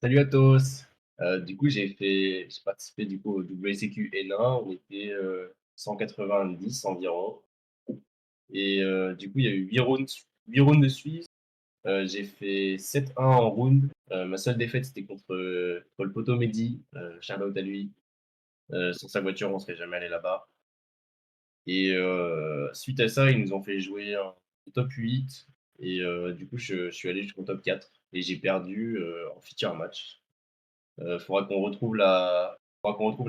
Salut à tous. Du coup, j'ai participé du coup au WCQ Hénin. On était 190 environ. Et du coup, il y a eu 8 rounds de Suisse. J'ai fait 7-1 en round. Ma seule défaite, c'était contre le poteau Mehdi. Shout-out à lui. Sans sa voiture, on serait jamais allé là-bas. Et suite à ça, ils nous ont fait jouer un top 8. Et du coup, je suis allé jusqu'au top 4. Et j'ai perdu en feature match. Faudra qu'on retrouve la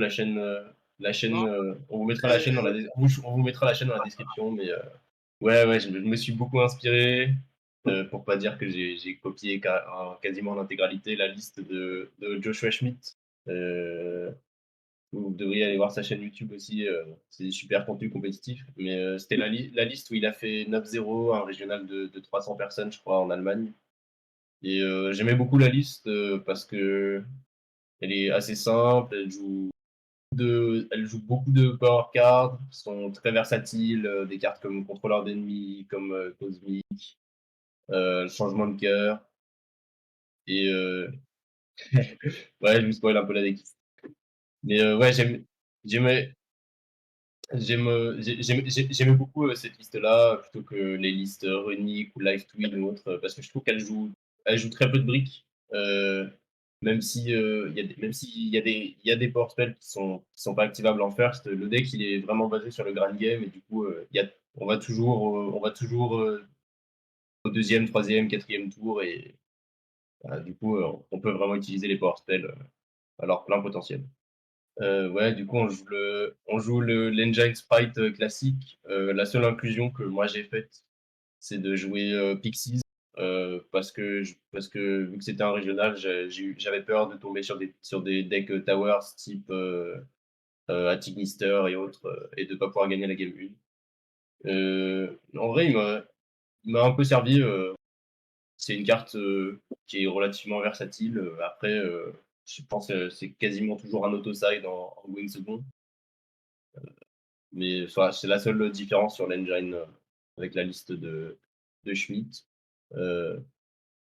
chaîne. On vous mettra la chaîne on vous mettra la chaîne dans la description. Mais ouais, ouais, je me suis beaucoup inspiré. Pour pas dire que j'ai copié quasiment l'intégralité la liste de Joshua Schmidt. Euh, Vous devriez aller voir sa chaîne YouTube aussi. C'est des super contenus compétitifs. Mais c'était la liste où il a fait 9-0, un régional de 300 personnes, je crois, en Allemagne. Et j'aimais beaucoup la liste parce que elle est assez simple, elle joue beaucoup de power cards, sont très versatiles, des cartes comme contrôleur d'ennemis, comme Cosmic, changement de cœur, et ouais, je vous spoil un peu la deck. Mais ouais, j'aimais, j'aimais beaucoup cette liste-là plutôt que les listes Runic ou Live Twin ou autres, parce que je trouve elle joue très peu de briques. Euh, Même si même s'il y a des power spells qui sont pas activables en first, le deck il est vraiment basé sur le grand game et du coup on va toujours au deuxième, troisième, quatrième tour et du coup on peut vraiment utiliser les power spells à leur plein potentiel. Ouais, du coup, on joue l'Engine Sprite classique. La seule inclusion que moi j'ai faite, c'est de jouer Pixies. Parce que vu que c'était un régional, j'avais peur de tomber sur des decks Towers type Attic Mister et autres, et de pas pouvoir gagner la game 1. En vrai, il m'a un peu servi. C'est une carte qui est relativement versatile. Après, je pense que c'est quasiment toujours un auto-side en going second. Mais voilà, c'est la seule différence sur l'engine avec la liste de Schmidt. Euh,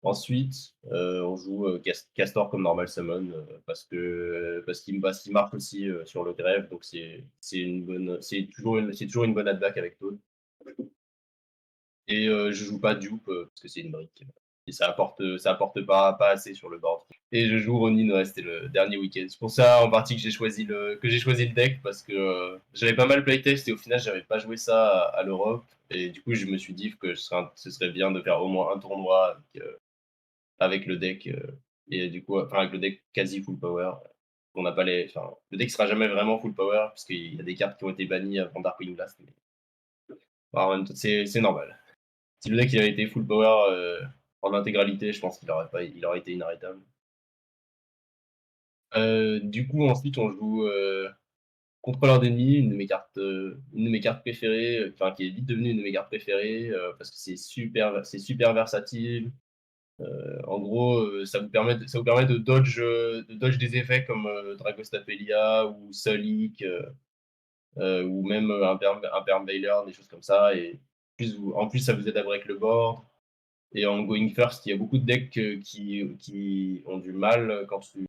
Ensuite, on joue Castor comme normal summon parce qu'il marche aussi sur le grève, donc c'est toujours une bonne attaque avec Toad. Et je joue pas Dupe parce que c'est une brique. Et ça apporte pas assez sur le board. Et je joue Ronin, ouais, c'était le dernier week-end. C'est pour ça en partie que j'ai choisi le deck parce que j'avais pas mal playtest et au final j'avais pas joué ça à l'Europe. Et du coup je me suis dit que ce serait bien de faire au moins un tournoi avec le deck et du coup enfin avec le deck quasi full power. On n'a pas les, enfin, le deck sera jamais vraiment full power parce qu'il y a des cartes qui ont été bannies avant Darkwing Blast. Mais bon, en même temps, c'est normal. Si le deck il avait été full power en intégralité, je pense il aurait été inarrêtable. Du coup, ensuite, on joue Contrôleur d'ennemis, une de mes cartes préférées, enfin qui est vite devenue une de mes cartes préférées parce que c'est super versatile. En gros, ça vous permet de dodge des effets comme Dragostapelia ou Solik ou même un Perm Veiler, des choses comme ça. Et en plus, ça vous aide à break le board. Et en going first, il y a beaucoup de decks qui ont du mal quand tu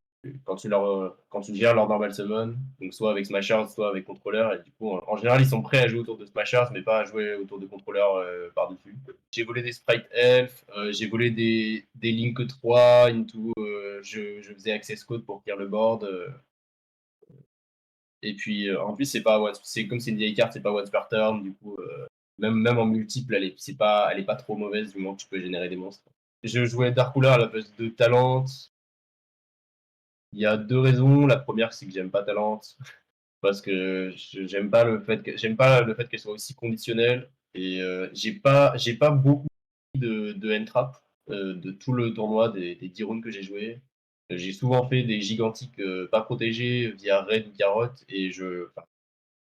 gères leur normal summon. Donc soit avec Smashers, soit avec Contrôleur. Et du coup, en général, ils sont prêts à jouer autour de Smashers, mais pas à jouer autour de Contrôleur par-dessus. J'ai volé des Sprite Elf, j'ai volé des Link 3 into, je faisais Access Code pour clear le board. Et puis en plus, c'est comme c'est une vieille carte, c'est pas once per turn. Du coup, même en multiple, elle est pas trop mauvaise du moment que tu peux générer des monstres. Je jouais Dark Ruler à la place de Talent. Il y a deux raisons. La première, c'est que j'aime pas Talent parce que j'aime pas le fait qu'elle soit aussi conditionnelle et j'ai pas beaucoup de end trap de tout le tournoi des 10 rounds que j'ai joué. J'ai souvent fait des gigantiques pas protégés via Red ou Carotte et enfin,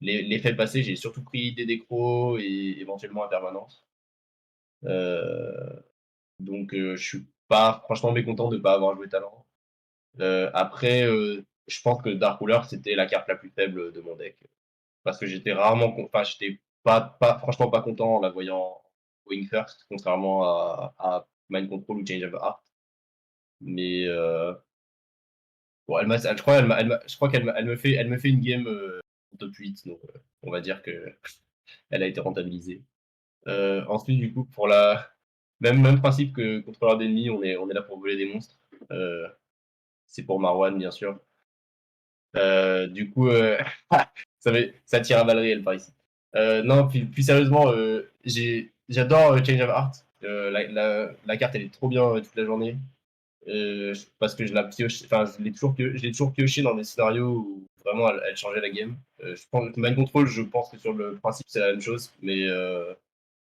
les faits passés, j'ai surtout pris des décros et éventuellement à permanence. Euh, donc je suis pas franchement mécontent de ne pas avoir joué talent. Après, je pense que Dark Ruler, c'était la carte la plus faible de mon deck. Parce que enfin, j'étais pas, franchement pas content en la voyant going first, contrairement à Mind Control ou Change of Heart. Mais Bon, je crois elle me fait une game en top 8, donc on va dire que elle a été rentabilisée. Ensuite, du coup, pour la même principe que contrôleur d'ennemis, on est là pour voler des monstres. Euh, c'est pour Marwan, bien sûr. Du coup, ça tire à balles réelles par ici. Non, plus sérieusement, j'adore Change of Heart. La carte, elle est trop bien toute la journée. Parce que je la pioche, enfin, je l'ai toujours pioché dans des scénarios où vraiment elle changeait la game. Je pense, Mind Control, je pense que sur le principe, c'est la même chose, mais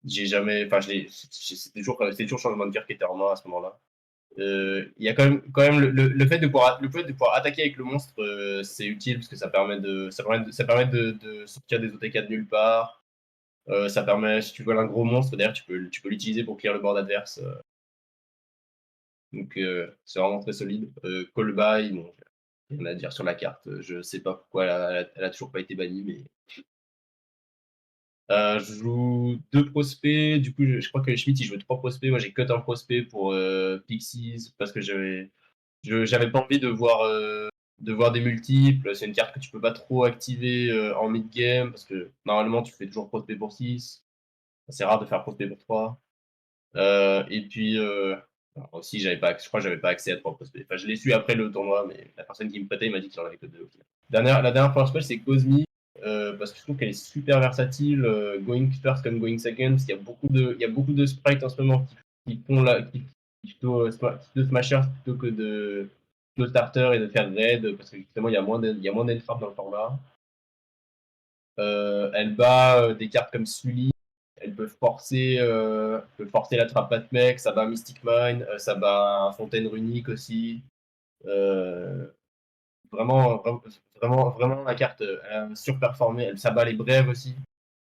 j'ai jamais, enfin, c'était toujours changement de carte qui était en main à ce moment-là. Il y a quand même le fait de pouvoir attaquer avec le monstre, c'est utile parce que ça permet de sortir des OTK de nulle part. Ça permet, si tu voles un gros monstre, d'ailleurs, tu peux l'utiliser pour clear le board adverse. Donc, c'est vraiment très solide. Call by, bon, rien à dire sur la carte. Je sais pas pourquoi elle a toujours pas été bannie, mais je joue 2 prospects. Du coup, je crois que Schmitt, il jouait 3 prospects. Moi, j'ai cut un prospect pour Pixies parce que j'avais pas envie de voir des multiples. C'est une carte que tu peux pas trop activer en mid-game parce que normalement, tu fais toujours prospect pour 6. C'est rare de faire prospect pour 3. Et puis, alors aussi, je crois que j'avais pas accès à 3 prospects. Enfin, je l'ai su après le tournoi, mais la personne qui me prêtait, il m'a dit qu'il en avait que 2 au final. La dernière power spell, c'est Cosmi, parce que je trouve qu'elle est super versatile, going first comme going second, parce qu'il y a il y a beaucoup de sprites en ce moment qui font qui plutôt, plutôt smashers plutôt que de starter et de faire raid, parce que justement, il y a moins d'entrap dans le format. Elle bat des cartes comme Sully. Peut forcer la trappe Patmec, ça bat Mystic Mine, ça bat un Fontaine Runique aussi. Euh, vraiment, la carte, elle a surperformé. Ça bat les brèves aussi.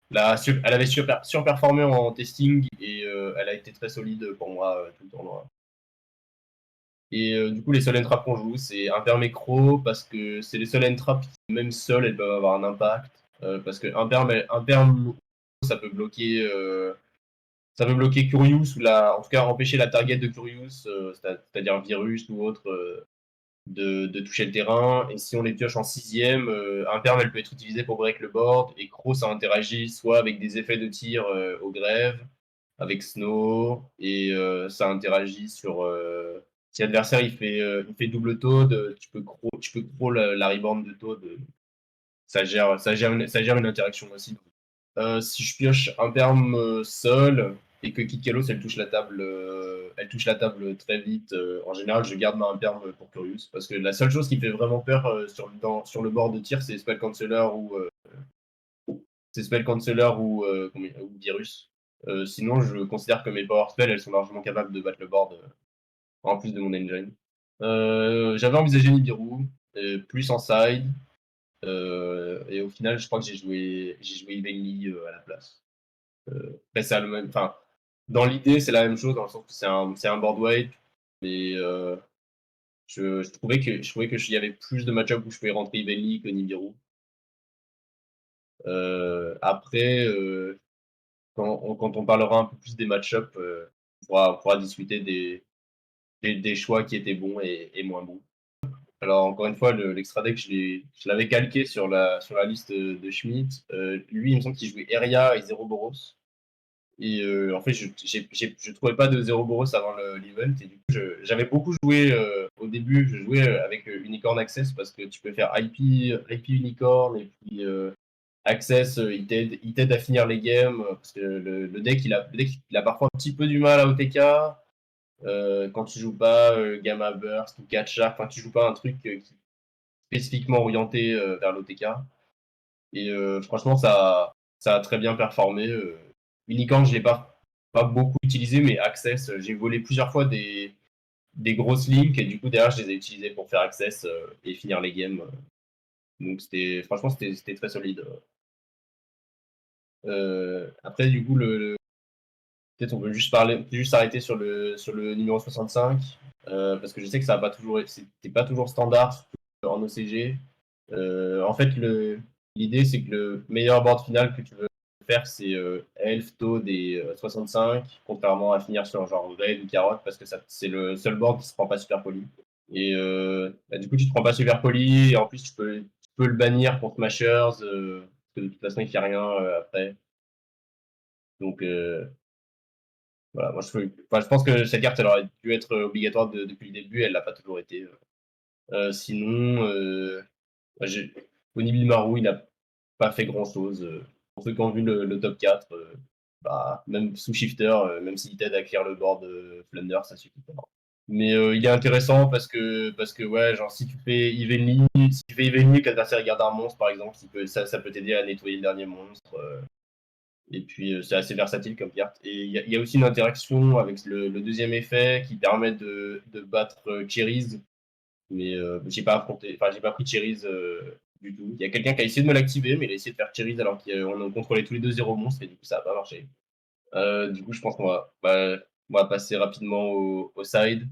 Elle avait surperformé en testing et elle a été très solide pour moi tout le tournoi. Et du coup, les seules entraps qu'on joue, c'est Impermécro, parce que c'est les seules entraps qui, même seules, elles peuvent avoir un impact. Parce que Imperm, ça peut bloquer. Ça peut bloquer Curious en tout cas empêcher la target de Curious, c'est-à-dire virus ou autre, de toucher le terrain. Et si on les pioche en 6ème, Imperm elle peut être utilisée pour break le board. Et Crow ça interagit soit avec des effets de tir au grève, avec Snow, et ça interagit sur. Si l'adversaire il fait double Toad, tu peux Crow la reborn de Toad. Ça gère une interaction aussi. Si je pioche un perm seul et que Kid Kalos elle touche la table très vite, en général je garde ma imperm pour Curious parce que la seule chose qui me fait vraiment peur sur le bord de tir c'est Spell Canceller ou Virus. Sinon je considère que mes power spells elles sont largement capables de battre le board en plus de mon engine. J'avais envisagé Nibiru, plus en side, et au final je crois que j'ai joué Evenly à la place. Après, c'est le même. Enfin, dans l'idée, c'est la même chose, dans le sens que c'est un board weight, mais je trouvais que il y avait plus de match-up où je pouvais rentrer Ivenly que Nibiru. Après, quand on parlera un peu plus des match-up, on pourra discuter des choix qui étaient bons et moins bons. Alors, encore une fois, l'extra deck, je l'avais calqué sur la liste de Schmidt. Lui, il me semble qu'il jouait Eria et Zero Boros. Et en fait, je trouvais pas de Zero Boros avant l'event. Et du coup, j'avais beaucoup joué au début. Je jouais avec Unicorn Access parce que tu peux faire IP Unicorn et puis Access, il t'aide à finir les games. Parce que le deck, il a parfois un petit peu du mal à OTK. Quand tu joues pas Gamma Burst ou Catch Shark, enfin, tu joues pas un truc qui est spécifiquement orienté vers l'OTK. Et franchement, ça a très bien performé. Unicorn, je l'ai pas beaucoup utilisé, mais Access, j'ai volé plusieurs fois des grosses links et du coup, derrière, je les ai utilisés pour faire Access et finir les games. Donc, franchement, c'était très solide. Après, du coup, peut-être on peut juste s'arrêter sur le numéro 65, parce que je sais que ça a pas toujours, c'était pas toujours standard surtout en OCG. En fait, l'idée, c'est que le meilleur board final que tu veux faire, c'est Elf, Toad et 65, contrairement à finir sur genre Raid ou Carotte, parce que c'est le seul board qui se prend pas super poli. Et bah, du coup, tu te prends pas super poli, et en plus, tu peux le bannir pour Smashers, parce que de toute façon, il fait rien après. Donc voilà, moi je pense que cette carte, elle aurait dû être obligatoire depuis le début, elle l'a pas toujours été. Sinon, bah, Onibimaru, il a pas fait grand chose. Pour ceux qui ont vu le top 4, bah, même sous shifter, même s'il t'aide à clear le board Flunder, ça suffit pas. Mais il est intéressant parce que ouais, genre si tu fais Evenly, si tu fais Evenly que l'adversaire garde un monstre par exemple, ça peut t'aider à nettoyer le dernier monstre. Et puis c'est assez versatile comme carte. Et il y a aussi une interaction avec le deuxième effet qui permet de battre Cherries. Mais j'ai pas affronté, enfin j'ai pas pris Cherries du tout. Il y a quelqu'un qui a essayé de me l'activer, mais il a essayé de faire Cherries alors qu'on contrôlait tous les deux 0 monstres et du coup ça a pas marché. Du coup je pense on va passer rapidement au side.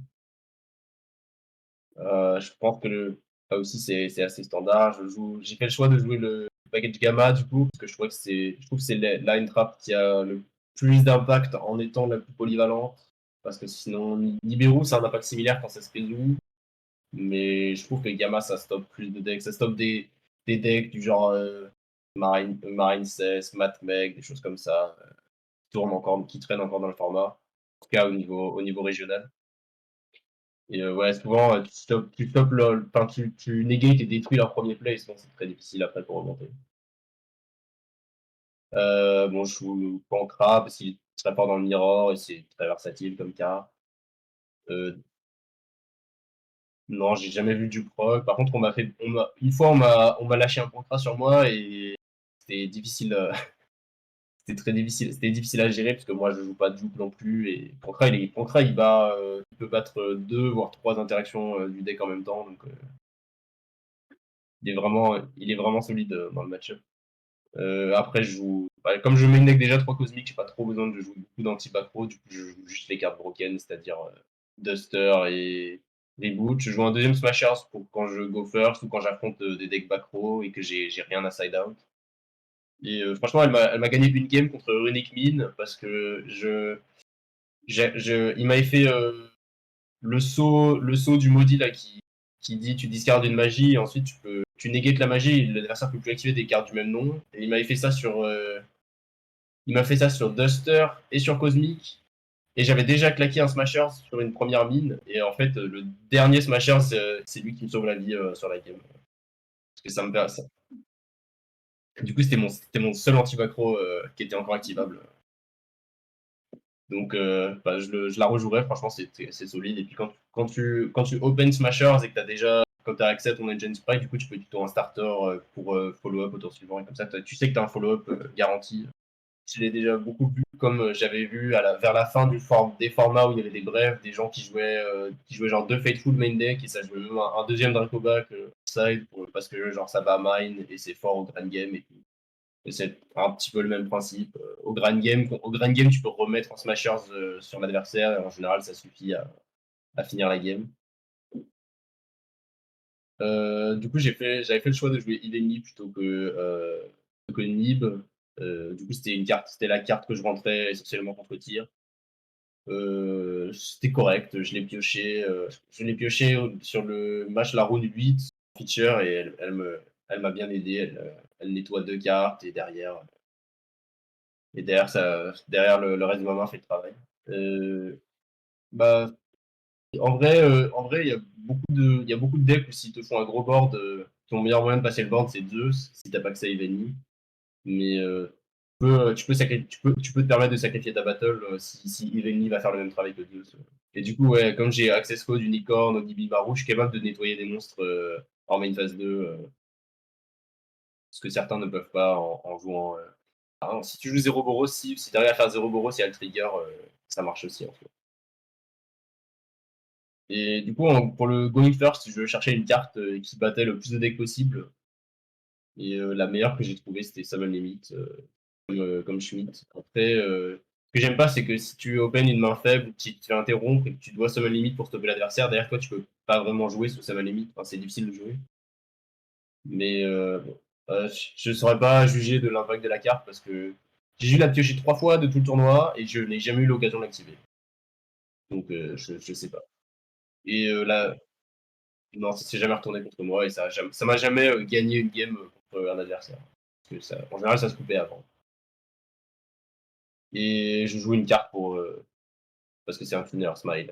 Je pense que là aussi c'est assez standard. J'ai fait le choix de jouer le package Gamma du coup parce que je trouve que c'est la line trap qui a le plus d'impact en étant la plus polyvalente. Parce que sinon Nibiru c'est un impact similaire quand ça se résout, mais je trouve que Gamma ça stoppe plus de decks, ça stoppe des decks du genre Marine 16, Matmeg, des choses comme ça, qui traînent encore dans le format, en tout cas au niveau régional. Et ouais, souvent, enfin, tu négates et détruis leur premier play, sinon c'est très difficile après pour remonter. Bon, je joue Pancra parce qu'il est très fort dans le mirror et c'est très versatile comme carte. Non, j'ai jamais vu du proc. Par contre, une fois, on m'a lâché un Pancra sur moi et c'était difficile, c'était difficile à gérer parce que moi, je joue pas de juke non plus et Pancra, il peut battre deux voire trois interactions du deck en même temps, donc il est vraiment solide dans le match-up. Après, comme je mets une deck déjà 3 cosmiques, j'ai pas trop besoin de jouer beaucoup d'anti-backro, du coup, je joue juste les cartes broken, c'est-à-dire Duster et Reboot. Je joue un deuxième Smashers pour quand je go first ou quand j'affronte des decks backro et que j'ai rien à side out. Et franchement, elle m'a gagné une game contre Runic Min parce que il m'avait fait le saut du maudit là qui dit tu discardes une magie et ensuite tu négates la magie et l'adversaire peut plus activer des cartes du même nom. Et il m'a fait ça sur Duster et sur Cosmic. Et j'avais déjà claqué un Smasher sur une première mine. Et en fait, le dernier Smasher, c'est lui qui me sauve la vie sur la game. Parce que ça me ça. Du coup, c'était mon seul anti-macro qui était encore activable. Donc, bah, je la rejouerai. Franchement, c'est solide. Et puis, quand tu open Smashers et que tu as déjà. Quand tu as accès à ton Engine Sprite, du coup, tu peux tuto un starter pour follow-up au tour suivant. Et comme ça, tu sais que tu as un follow-up garanti. Je l'ai déjà beaucoup vu, comme j'avais vu vers la fin des formats où il y avait des brefs, des gens qui jouaient genre deux Fateful main deck et ça jouait même un deuxième Dracoback side parce que genre ça bat mine et c'est fort au grand game et tout. Et c'est un petit peu le même principe. Au grand game, tu peux remettre en smashers sur l'adversaire et en général ça suffit à finir la game. Du coup, j'avais fait le choix de jouer Ileni que Nib. Du coup, c'était la carte que je rentrais essentiellement contre tir. C'était correct, je l'ai pioché sur le match la rune 8 feature et elle m'a bien aidé. Elle nettoie deux cartes et derrière le reste de ma main fait le travail. Euh, bah, en vrai, il y a beaucoup de decks où s'ils te font un gros board, ton meilleur moyen de passer le board c'est Zeus si t'as pas que ça Eveni. Mais tu peux te permettre de sacrifier ta battle si Eveni va faire le même travail que Zeus. Et du coup, ouais, comme j'ai Access Code, Unicorn, Onibimaru, je suis capable de nettoyer des monstres en main phase 2, ce que certains ne peuvent pas en jouant. Si tu joues 0 Boros, si tu arrives à faire 0 Boros, il y a le trigger, ça marche aussi en fait. Et du coup, pour le Going First, je cherchais une carte qui battait le plus de decks possible. Et la meilleure que j'ai trouvée, c'était Summon Limit, comme Schmidt. Après, ce que j'aime pas, c'est que si tu open une main faible, si tu te fais interrompre et que tu dois Summon Limit pour stopper l'adversaire, derrière toi, tu peux pas vraiment jouer sous Summon Limit. Enfin, c'est difficile de jouer. Mais bon, je ne saurais pas juger de l'impact de la carte parce que j'ai dû la piocher 3 fois de tout le tournoi et je n'ai jamais eu l'occasion de l'activer. Donc je sais pas. Et là, Non, ça s'est jamais retourné contre moi et ça m'a jamais gagné une game contre un adversaire. Parce que ça, en général, ça se coupait avant. Et je joue une carte parce que c'est un tuner smile.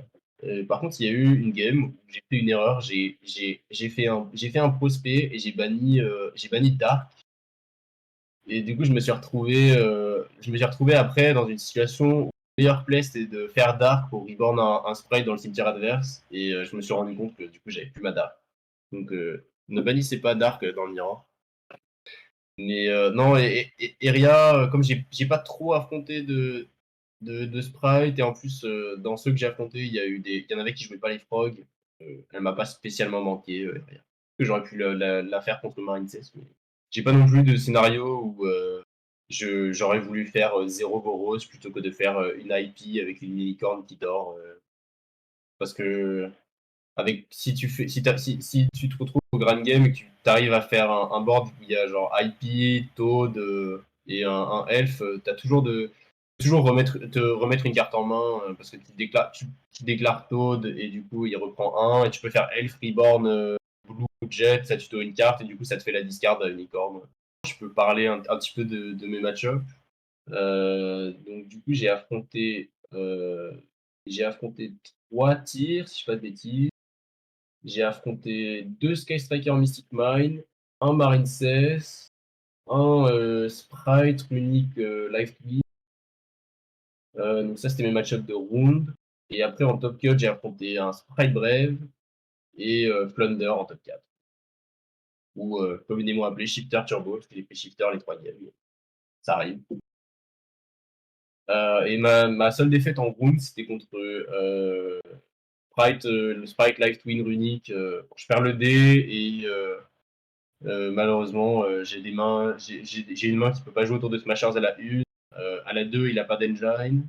Par contre, il y a eu une game où j'ai fait une erreur. J'ai fait un prospect et j'ai banni Dark. Et du coup, je me suis retrouvé après dans une situation où le meilleur play c'était de faire Dark pour reborn un sprite dans le cimetière adverse. Et je me suis rendu compte que du coup, j'avais plus ma Dark. Donc, ne bannissez pas Dark dans le Mirror. Mais non, Eria, comme j'ai pas trop affronté de sprite, et en plus, dans ceux que j'ai affrontés, il y en avait qui jouaient pas les frogs. Elle m'a pas spécialement manqué, Eria. Que j'aurais pu la faire contre Marine 16, mais j'ai pas non plus de scénario où j'aurais voulu faire 0 Boros plutôt que de faire une IP avec une licorne qui dort. Parce que si tu te retrouves au Grand Game et que tu arrives à faire un board où il y a genre IP, Toad et un Elf, toujours te remettre une carte en main parce que tu déclares Toad et du coup il reprend un et tu peux faire Elf, Reborn, Blue, Jet, ça tuto une carte et du coup ça te fait la discard à Unicorn. Je peux parler un petit peu de mes match-ups. Donc du coup j'ai affronté 3 tirs si je ne dis pas de bêtises. J'ai affronté 2 Sky Striker Mystic Mine, un Marine 16, un Sprite Runic Life Tweak. Donc ça, c'était mes match-ups de round. Et après, en top 4, j'ai affronté un Sprite Brave et Flunder en top 4. Ou communément appelé Shifter Turbo, parce que j'ai pris Shifter les 3 games. Ça arrive. Et ma seule défaite en round, c'était contre le Sprite Life Twin Runic. Je perds le dé et malheureusement, j'ai une main qui peut pas jouer autour de Smashers à la 1. À la 2, il a pas d'engine.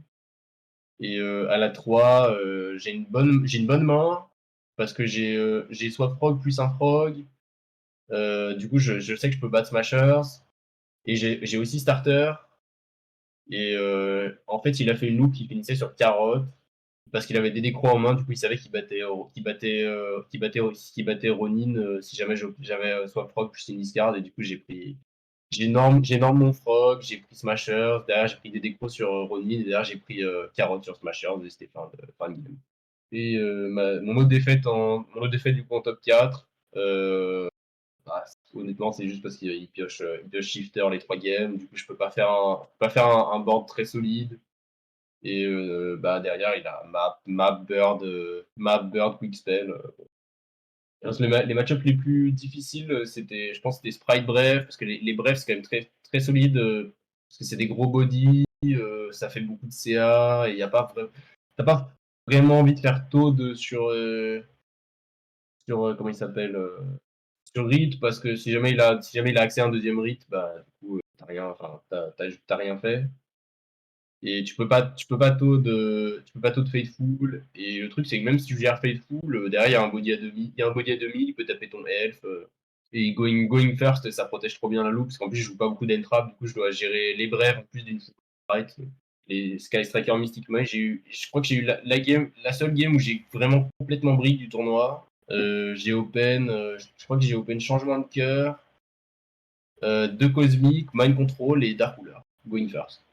Et à la 3, j'ai une bonne main parce que j'ai soit frog plus un frog. Du coup, je sais que je peux battre Smashers. Et j'ai aussi starter. Et en fait, il a fait une loop qui finissait sur carotte parce qu'il avait des décros en main. Du coup, il savait qu'il battait Ronin si jamais j'avais soit frog plus une discard. Et du coup, J'ai énorme mon frog, j'ai pris Smashers, derrière j'ai pris des décros sur Ronin, et derrière j'ai pris carotte sur Smashers, et c'était fin de game. Et mon autre défaite du coup en top 4, bah, honnêtement c'est juste parce qu'il pioche Shifter les 3 games, du coup je peux pas faire un board très solide. Et bah, derrière il a Map, Bird, Quickspell. Les match-ups les plus difficiles, je pense, c'était Sprite Bref, parce que les Brefs, c'est quand même très, très solide, parce que c'est des gros body, ça fait beaucoup de CA, et t'as pas vraiment envie de faire Toad comment il s'appelle, sur Rite, parce que si jamais il a accès à un deuxième Rite, bah, du coup, t'as rien fait. Et tu peux pas Toad Faithful. Et le truc, c'est que même si tu gères Faithful, derrière, il y a un body à demi, il peut taper ton elf. Et going first, ça protège trop bien la loupe, parce qu'en plus, je joue pas beaucoup d'entrap, du coup, je dois gérer les brèves en plus d'une fight. Les Sky Striker Mystic Mage, je crois que j'ai eu la seule game où j'ai vraiment complètement brillé du tournoi. Je crois que j'ai open Changement de cœur, 2 Cosmic, Mind Control et Dark Ruler, going first.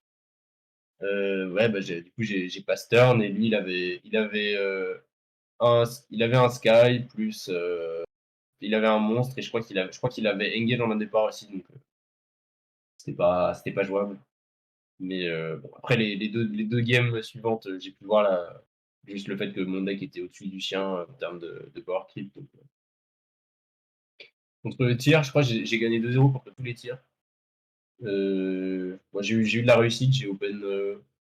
Ouais, bah, du coup, j'ai pas Stern et lui, il avait un Sky plus il avait un monstre et je crois qu'il avait Engage en un départ aussi, donc c'était pas jouable. Mais bon, après les deux games suivantes, j'ai pu voir juste le fait que mon deck était au-dessus du sien en termes de power creep. Donc, contre le tir, je crois que j'ai gagné 2-0 contre tous les tirs. Moi, j'ai eu de la réussite,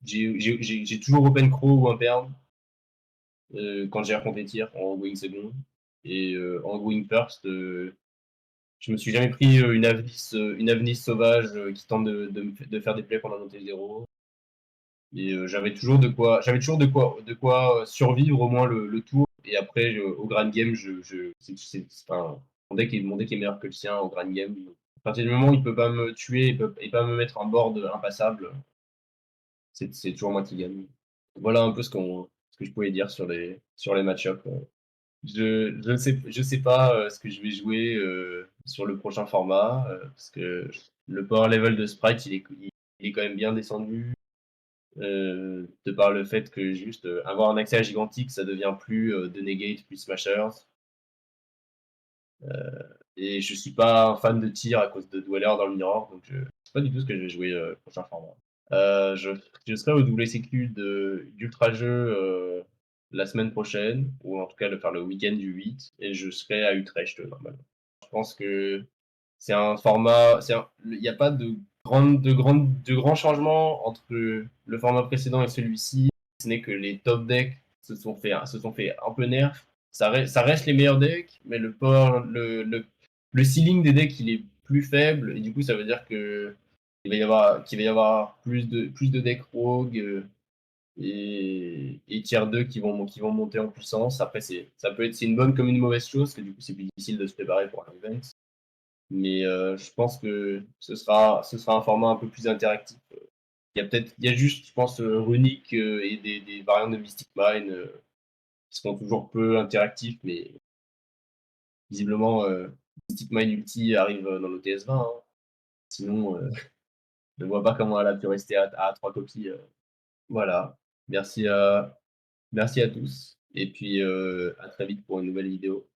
j'ai toujours open Crow ou Imperm. Quand j'ai affronté tir en going second. Et en going first, je me suis jamais pris une Avnis sauvage qui tente de faire des plays pendant mon T0. Et j'avais toujours de quoi survivre au moins le tour. Et après, au grand game, enfin, mon deck est meilleur que le sien au grand game. À partir du moment où il peut pas me tuer et pas me mettre un board impassable, c'est toujours moi qui gagne. Voilà un peu ce que je pouvais dire sur les match-ups. Je sais pas ce que je vais jouer sur le prochain format parce que le power level de Sprite il est quand même bien descendu de par le fait que juste avoir un accès à Gigantic ça devient plus de Negate plus Smashers et je suis pas un fan de tir à cause de Dweller dans le Mirror donc je sais pas du tout ce que je vais jouer prochain format. Euh, je, je serai au WCQ d'Ultra Jeu la semaine prochaine, ou en tout cas le week-end du 8, et je serai à Utrecht normalement. Je pense que c'est un format, il n'y a pas de grands changements entre le format précédent et celui-ci. Ce n'est que les top decks se sont fait un peu nerf. Ça reste les meilleurs decks, mais le ceiling des decks il est plus faible, et du coup ça veut dire que qu'il va y avoir plus de decks rogue et tier 2 qui vont monter en puissance. Après, c'est une bonne comme une mauvaise chose, parce que du coup, c'est plus difficile de se préparer pour un event. Mais je pense que ce sera un format un peu plus interactif. Il y a juste, je pense, Runic et des variantes de Mystic Mine qui seront toujours peu interactifs, mais visiblement, Mystic Mine Ulti arrive dans l'OTS 20. Hein. Sinon, je ne vois pas comment elle a pu rester à 3 copies. Voilà. Merci à tous. Et puis à très vite pour une nouvelle vidéo.